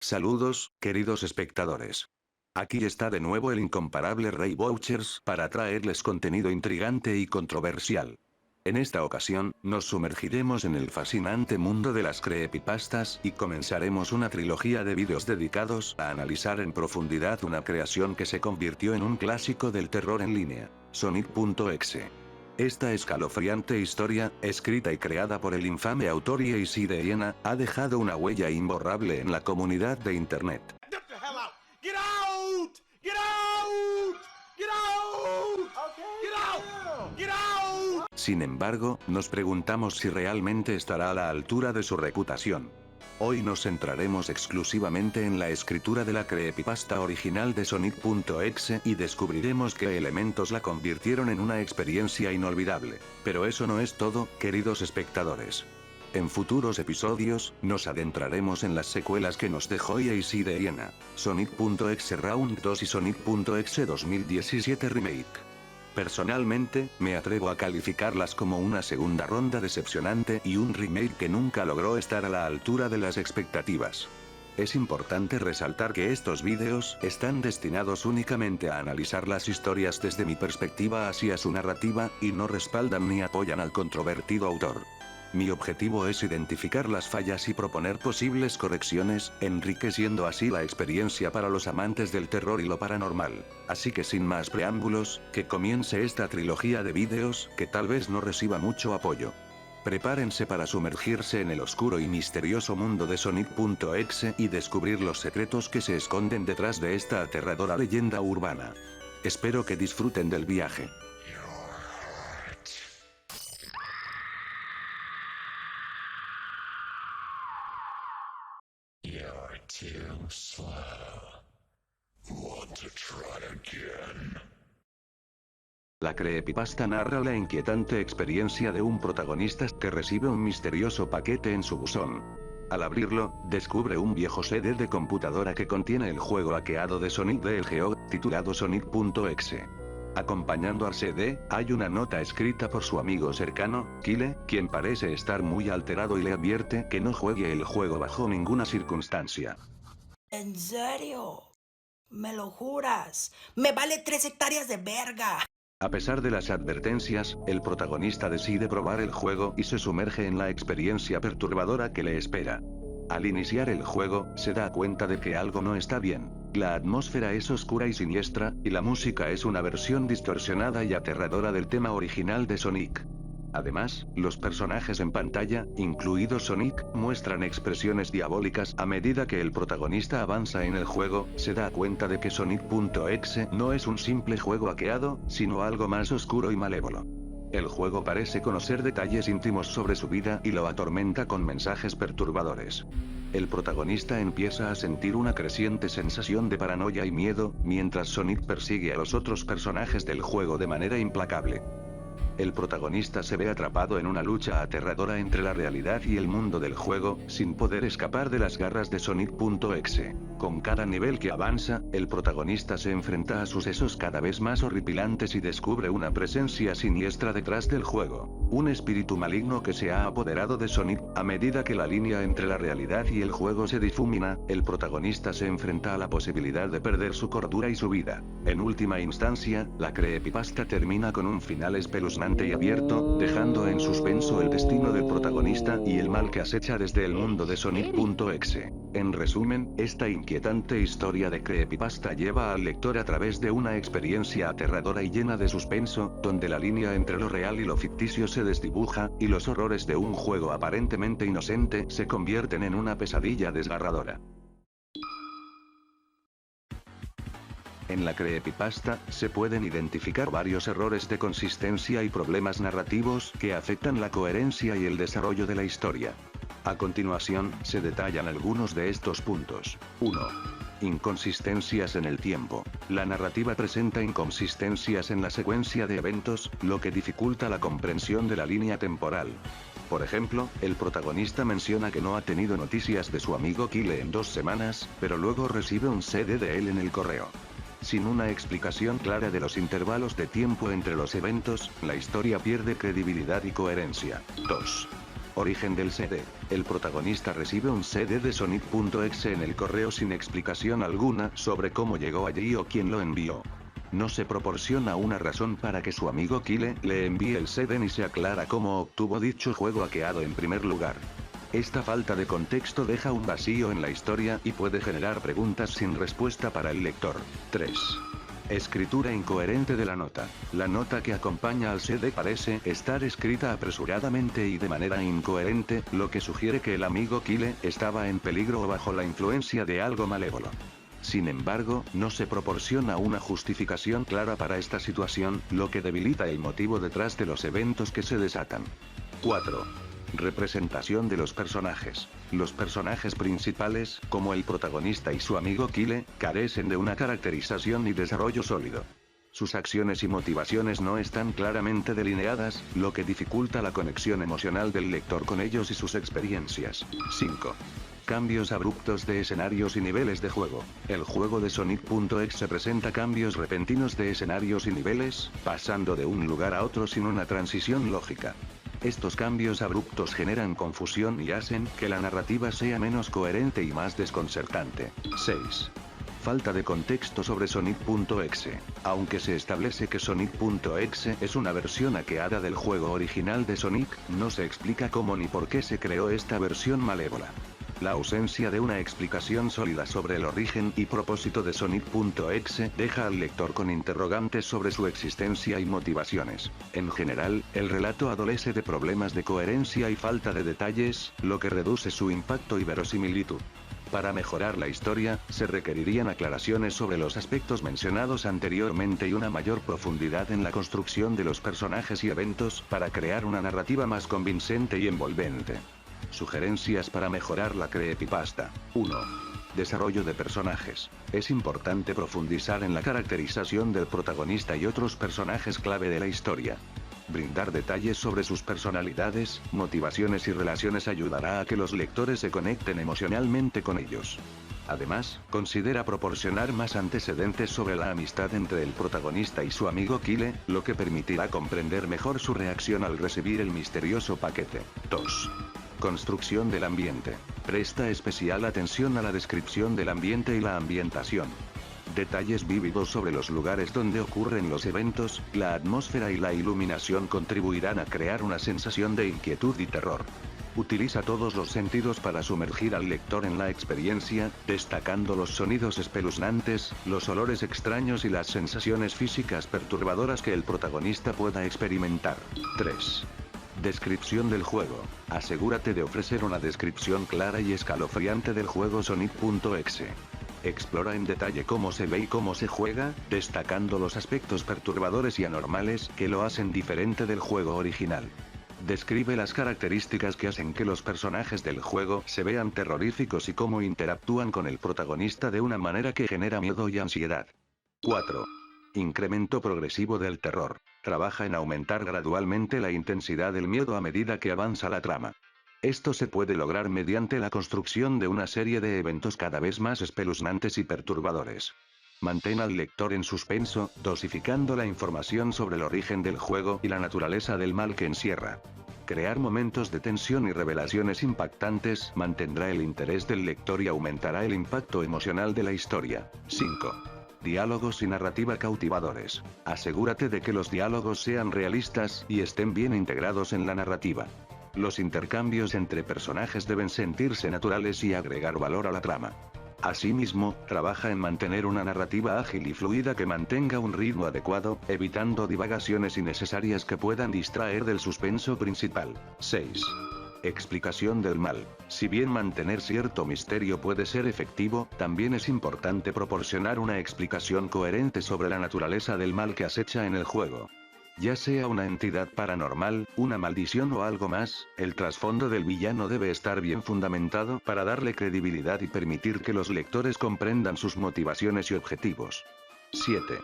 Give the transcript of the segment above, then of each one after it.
Saludos, queridos espectadores. Aquí está de nuevo el incomparable Rey Bouchers para traerles contenido intrigante y controversial. En esta ocasión, nos sumergiremos en el fascinante mundo de las creepypastas y comenzaremos una trilogía de vídeos dedicados a analizar en profundidad una creación que se convirtió en un clásico del terror en línea, Sonic.exe. Esta escalofriante historia, escrita y creada por el infame autor AC de Hiena, ha dejado una huella imborrable en la comunidad de internet. Get the hell out! Get out! Get out! Get out! Get out! Get out! Sin embargo, nos preguntamos si realmente estará a la altura de su reputación. Hoy nos centraremos exclusivamente en la escritura de la creepypasta original de Sonic.exe y descubriremos qué elementos la convirtieron en una experiencia inolvidable. Pero eso no es todo, queridos espectadores. En futuros episodios, nos adentraremos en las secuelas que nos dejó AC de Hiena, Sonic.exe Round 2 y Sonic.exe 2017 Remake. Personalmente, me atrevo a calificarlas como una segunda ronda decepcionante y un remake que nunca logró estar a la altura de las expectativas. Es importante resaltar que estos vídeos están destinados únicamente a analizar las historias desde mi perspectiva hacia su narrativa, y no respaldan ni apoyan al controvertido autor. Mi objetivo es identificar las fallas y proponer posibles correcciones, enriqueciendo así la experiencia para los amantes del terror y lo paranormal. Así que sin más preámbulos, que comience esta trilogía de vídeos, que tal vez no reciba mucho apoyo. Prepárense para sumergirse en el oscuro y misterioso mundo de Sonic.exe y descubrir los secretos que se esconden detrás de esta aterradora leyenda urbana. Espero que disfruten del viaje. You're too slow. Want to try again? La creepypasta narra la inquietante experiencia de un protagonista que recibe un misterioso paquete en su buzón. Al abrirlo, descubre un viejo CD de computadora que contiene el juego hackeado de Sonic the Hedgehog, titulado Sonic.exe. Acompañando al CD, hay una nota escrita por su amigo cercano, Kyle, quien parece estar muy alterado y le advierte que no juegue el juego bajo ninguna circunstancia. ¿En serio? ¿Me lo juras? ¡Me vale 3 hectáreas de verga! A pesar de las advertencias, el protagonista decide probar el juego y se sumerge en la experiencia perturbadora que le espera. Al iniciar el juego, se da cuenta de que algo no está bien. La atmósfera es oscura y siniestra, y la música es una versión distorsionada y aterradora del tema original de Sonic. Además, los personajes en pantalla, incluido Sonic, muestran expresiones diabólicas. A medida que el protagonista avanza en el juego, se da cuenta de que Sonic.exe no es un simple juego hackeado, sino algo más oscuro y malévolo. El juego parece conocer detalles íntimos sobre su vida y lo atormenta con mensajes perturbadores. El protagonista empieza a sentir una creciente sensación de paranoia y miedo, mientras Sonic persigue a los otros personajes del juego de manera implacable. El protagonista se ve atrapado en una lucha aterradora entre la realidad y el mundo del juego, sin poder escapar de las garras de Sonic.exe. Con cada nivel que avanza, el protagonista se enfrenta a sucesos cada vez más horripilantes y descubre una presencia siniestra detrás del juego. Un espíritu maligno que se ha apoderado de Sonic. A medida que la línea entre la realidad y el juego se difumina, el protagonista se enfrenta a la posibilidad de perder su cordura y su vida. En última instancia, la creepypasta termina con un final espeluznante y abierto, dejando en suspenso el destino del protagonista y el mal que acecha desde el mundo de Sonic.exe. En resumen, esta inquietante historia de creepypasta lleva al lector a través de una experiencia aterradora y llena de suspenso, donde la línea entre lo real y lo ficticio se desdibuja, y los horrores de un juego aparentemente inocente se convierten en una pesadilla desgarradora. En la creepypasta, se pueden identificar varios errores de consistencia y problemas narrativos que afectan la coherencia y el desarrollo de la historia. A continuación, se detallan algunos de estos puntos. 1. Inconsistencias en el tiempo. La narrativa presenta inconsistencias en la secuencia de eventos, lo que dificulta la comprensión de la línea temporal. Por ejemplo, el protagonista menciona que no ha tenido noticias de su amigo Kyle en 2 semanas, pero luego recibe un CD de él en el correo. Sin una explicación clara de los intervalos de tiempo entre los eventos, la historia pierde credibilidad y coherencia. 2. Origen del CD. El protagonista recibe un CD de Sonic.exe en el correo sin explicación alguna sobre cómo llegó allí o quién lo envió. No se proporciona una razón para que su amigo Kyle le envíe el CD ni se aclara cómo obtuvo dicho juego hackeado en primer lugar. Esta falta de contexto deja un vacío en la historia y puede generar preguntas sin respuesta para el lector. 3. Escritura incoherente de la nota. La nota que acompaña al CD parece estar escrita apresuradamente y de manera incoherente, lo que sugiere que el amigo Kyle estaba en peligro o bajo la influencia de algo malévolo. Sin embargo, no se proporciona una justificación clara para esta situación, lo que debilita el motivo detrás de los eventos que se desatan. 4. Representación de los personajes. Los personajes principales, como el protagonista y su amigo Kyle, carecen de una caracterización y desarrollo sólido. Sus acciones y motivaciones no están claramente delineadas, lo que dificulta la conexión emocional del lector con ellos y sus experiencias. 5. Cambios abruptos de escenarios y niveles de juego. El juego de Sonic.exe presenta cambios repentinos de escenarios y niveles, pasando de un lugar a otro sin una transición lógica. Estos cambios abruptos generan confusión y hacen que la narrativa sea menos coherente y más desconcertante. 6. Falta de contexto sobre Sonic.exe. Aunque se establece que Sonic.exe es una versión hackeada del juego original de Sonic, no se explica cómo ni por qué se creó esta versión malévola. La ausencia de una explicación sólida sobre el origen y propósito de Sonic.exe deja al lector con interrogantes sobre su existencia y motivaciones. En general, el relato adolece de problemas de coherencia y falta de detalles, lo que reduce su impacto y verosimilitud. Para mejorar la historia, se requerirían aclaraciones sobre los aspectos mencionados anteriormente y una mayor profundidad en la construcción de los personajes y eventos para crear una narrativa más convincente y envolvente. Sugerencias para mejorar la creepypasta. 1. Desarrollo de personajes. Es importante profundizar en la caracterización del protagonista y otros personajes clave de la historia. Brindar detalles sobre sus personalidades, motivaciones y relaciones ayudará a que los lectores se conecten emocionalmente con ellos. Además, considera proporcionar más antecedentes sobre la amistad entre el protagonista y su amigo Kyle, lo que permitirá comprender mejor su reacción al recibir el misterioso paquete. 2. Construcción del ambiente. Presta especial atención a la descripción del ambiente y la ambientación. Detalles vívidos sobre los lugares donde ocurren los eventos, la atmósfera y la iluminación contribuirán a crear una sensación de inquietud y terror. Utiliza todos los sentidos para sumergir al lector en la experiencia, destacando los sonidos espeluznantes, los olores extraños y las sensaciones físicas perturbadoras que el protagonista pueda experimentar. 3. Descripción del juego. Asegúrate de ofrecer una descripción clara y escalofriante del juego Sonic.exe. Explora en detalle cómo se ve y cómo se juega, destacando los aspectos perturbadores y anormales que lo hacen diferente del juego original. Describe las características que hacen que los personajes del juego se vean terroríficos y cómo interactúan con el protagonista de una manera que genera miedo y ansiedad. 4. Incremento progresivo del terror. Trabaja en aumentar gradualmente la intensidad del miedo a medida que avanza la trama. Esto se puede lograr mediante la construcción de una serie de eventos cada vez más espeluznantes y perturbadores. Mantén al lector en suspenso, dosificando la información sobre el origen del juego y la naturaleza del mal que encierra. Crear momentos de tensión y revelaciones impactantes mantendrá el interés del lector y aumentará el impacto emocional de la historia. 5. Diálogos y narrativa cautivadores. Asegúrate de que los diálogos sean realistas y estén bien integrados en la narrativa. Los intercambios entre personajes deben sentirse naturales y agregar valor a la trama. Asimismo, trabaja en mantener una narrativa ágil y fluida que mantenga un ritmo adecuado, evitando divagaciones innecesarias que puedan distraer del suspenso principal. 6. Explicación del mal. Si bien mantener cierto misterio puede ser efectivo, también es importante proporcionar una explicación coherente sobre la naturaleza del mal que acecha en el juego. Ya sea una entidad paranormal, una maldición o algo más, el trasfondo del villano debe estar bien fundamentado para darle credibilidad y permitir que los lectores comprendan sus motivaciones y objetivos. 7.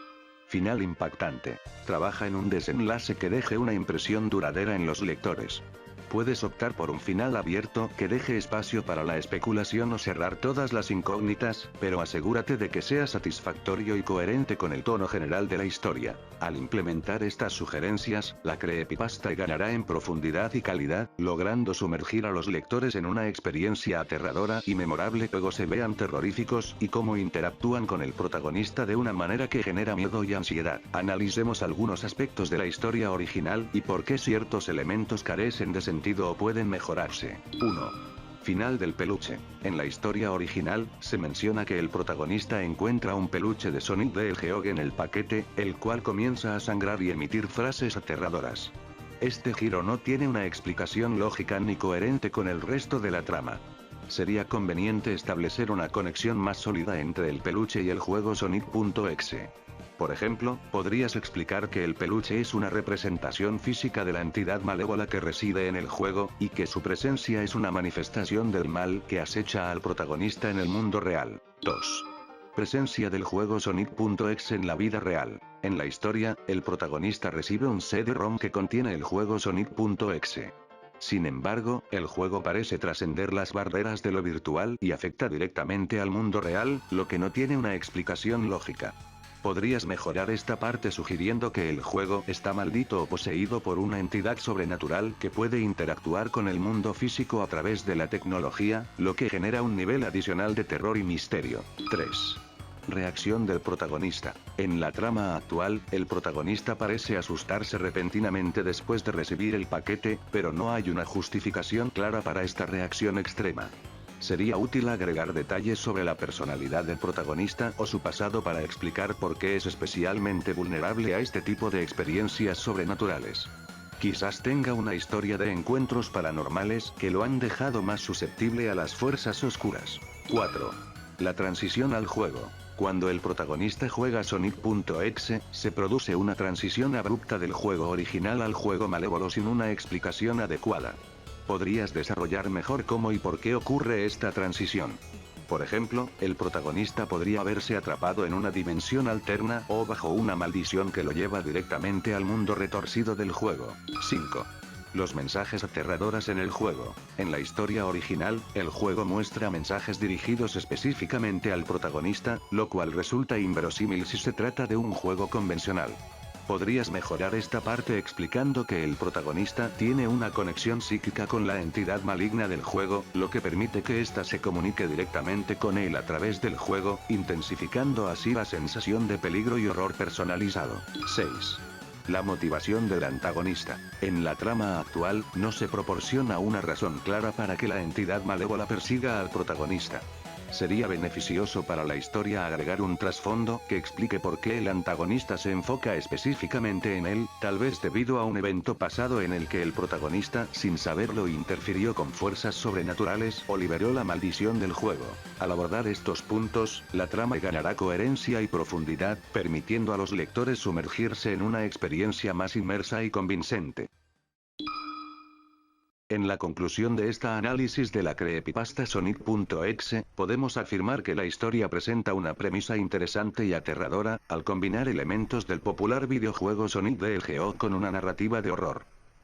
Final impactante. Trabaja en un desenlace que deje una impresión duradera en los lectores. Puedes optar por un final abierto que deje espacio para la especulación o cerrar todas las incógnitas, pero asegúrate de que sea satisfactorio y coherente con el tono general de la historia. Al implementar estas sugerencias, la creepypasta ganará en profundidad y calidad, logrando sumergir a los lectores en una experiencia aterradora y memorable. Luego se vean terroríficos y cómo interactúan con el protagonista de una manera que genera miedo y ansiedad. Analicemos algunos aspectos de la historia original y por qué ciertos elementos carecen de sentido o pueden mejorarse. 1. Final del peluche. En la historia original, se menciona que el protagonista encuentra un peluche de Sonic the Hedgehog en el paquete, el cual comienza a sangrar y emitir frases aterradoras. Este giro no tiene una explicación lógica ni coherente con el resto de la trama. Sería conveniente establecer una conexión más sólida entre el peluche y el juego Sonic.exe. Por ejemplo, podrías explicar que el peluche es una representación física de la entidad malévola que reside en el juego, y que su presencia es una manifestación del mal que acecha al protagonista en el mundo real. 2. Presencia del juego Sonic.exe en la vida real. En la historia, el protagonista recibe un CD-ROM que contiene el juego Sonic.exe. Sin embargo, el juego parece trascender las barreras de lo virtual y afecta directamente al mundo real, lo que no tiene una explicación lógica. Podrías mejorar esta parte sugiriendo que el juego está maldito o poseído por una entidad sobrenatural que puede interactuar con el mundo físico a través de la tecnología, lo que genera un nivel adicional de terror y misterio. 3. Reacción del protagonista. En la trama actual, el protagonista parece asustarse repentinamente después de recibir el paquete, pero no hay una justificación clara para esta reacción extrema. Sería útil agregar detalles sobre la personalidad del protagonista o su pasado para explicar por qué es especialmente vulnerable a este tipo de experiencias sobrenaturales. Quizás tenga una historia de encuentros paranormales que lo han dejado más susceptible a las fuerzas oscuras. 4. La transición al juego. Cuando el protagonista juega Sonic.exe, se produce una transición abrupta del juego original al juego malévolo sin una explicación adecuada. ¿Podrías desarrollar mejor cómo y por qué ocurre esta transición? Por ejemplo, el protagonista podría verse atrapado en una dimensión alterna o bajo una maldición que lo lleva directamente al mundo retorcido del juego. 5. Los mensajes aterradores en el juego. En la historia original, el juego muestra mensajes dirigidos específicamente al protagonista, lo cual resulta inverosímil si se trata de un juego convencional. Podrías mejorar esta parte explicando que el protagonista tiene una conexión psíquica con la entidad maligna del juego, lo que permite que ésta se comunique directamente con él a través del juego, intensificando así la sensación de peligro y horror personalizado. 6. La motivación del antagonista. En la trama actual, no se proporciona una razón clara para que la entidad malévola persiga al protagonista. Sería beneficioso para la historia agregar un trasfondo que explique por qué el antagonista se enfoca específicamente en él, tal vez debido a un evento pasado en el que el protagonista, sin saberlo, interfirió con fuerzas sobrenaturales o liberó la maldición del juego. Al abordar estos puntos, la trama ganará coherencia y profundidad, permitiendo a los lectores sumergirse en una experiencia más inmersa y convincente. En la conclusión de esta análisis de la creepypasta Sonic.exe, podemos afirmar que la historia presenta una premisa interesante y aterradora, al combinar elementos del popular videojuego Sonic the Hedgehog con una narrativa de horror.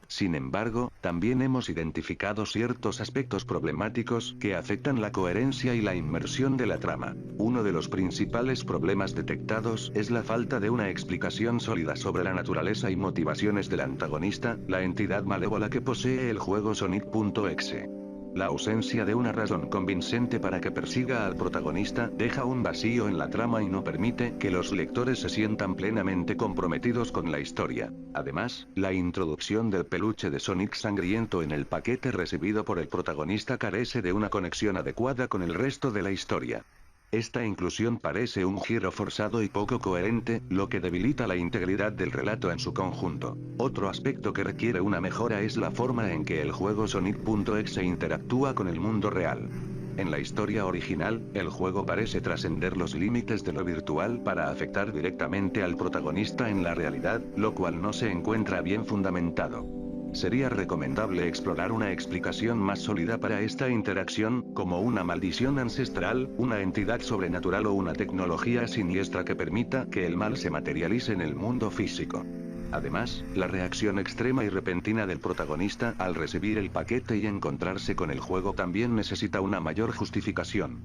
Sin embargo, también hemos identificado ciertos aspectos problemáticos que afectan la coherencia y la inmersión de la trama. Uno de los principales problemas detectados es la falta de una explicación sólida sobre la naturaleza y motivaciones del antagonista, la entidad malévola que posee el juego Sonic.exe. La ausencia de una razón convincente para que persiga al protagonista deja un vacío en la trama y no permite que los lectores se sientan plenamente comprometidos con la historia. Además, la introducción del peluche de Sonic sangriento en el paquete recibido por el protagonista carece de una conexión adecuada con el resto de la historia. Esta inclusión parece un giro forzado y poco coherente, lo que debilita la integridad del relato en su conjunto. Otro aspecto que requiere una mejora es la forma en que el juego Sonic.exe interactúa con el mundo real. En la historia original, el juego parece trascender los límites de lo virtual para afectar directamente al protagonista en la realidad, lo cual no se encuentra bien fundamentado. Sería recomendable explorar una explicación más sólida para esta interacción, como una maldición ancestral, una entidad sobrenatural o una tecnología siniestra que permita que el mal se materialice en el mundo físico. Además, la reacción extrema y repentina del protagonista al recibir el paquete y encontrarse con el juego también necesita una mayor justificación.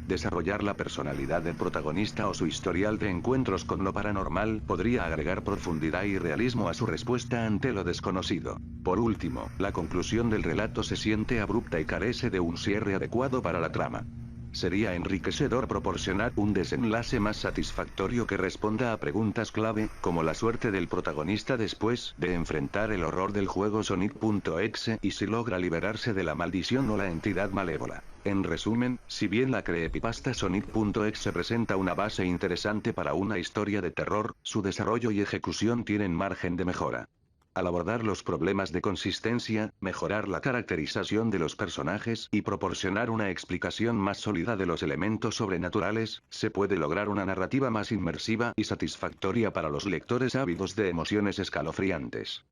Desarrollar la personalidad del protagonista o su historial de encuentros con lo paranormal podría agregar profundidad y realismo a su respuesta ante lo desconocido. Por último, la conclusión del relato se siente abrupta y carece de un cierre adecuado para la trama. Sería enriquecedor proporcionar un desenlace más satisfactorio que responda a preguntas clave, como la suerte del protagonista después de enfrentar el horror del juego Sonic.exe y si logra liberarse de la maldición o la entidad malévola. En resumen, si bien la creepypasta Sonic.exe presenta una base interesante para una historia de terror, su desarrollo y ejecución tienen margen de mejora. Al abordar los problemas de consistencia, mejorar la caracterización de los personajes y proporcionar una explicación más sólida de los elementos sobrenaturales, se puede lograr una narrativa más inmersiva y satisfactoria para los lectores ávidos de emociones escalofriantes.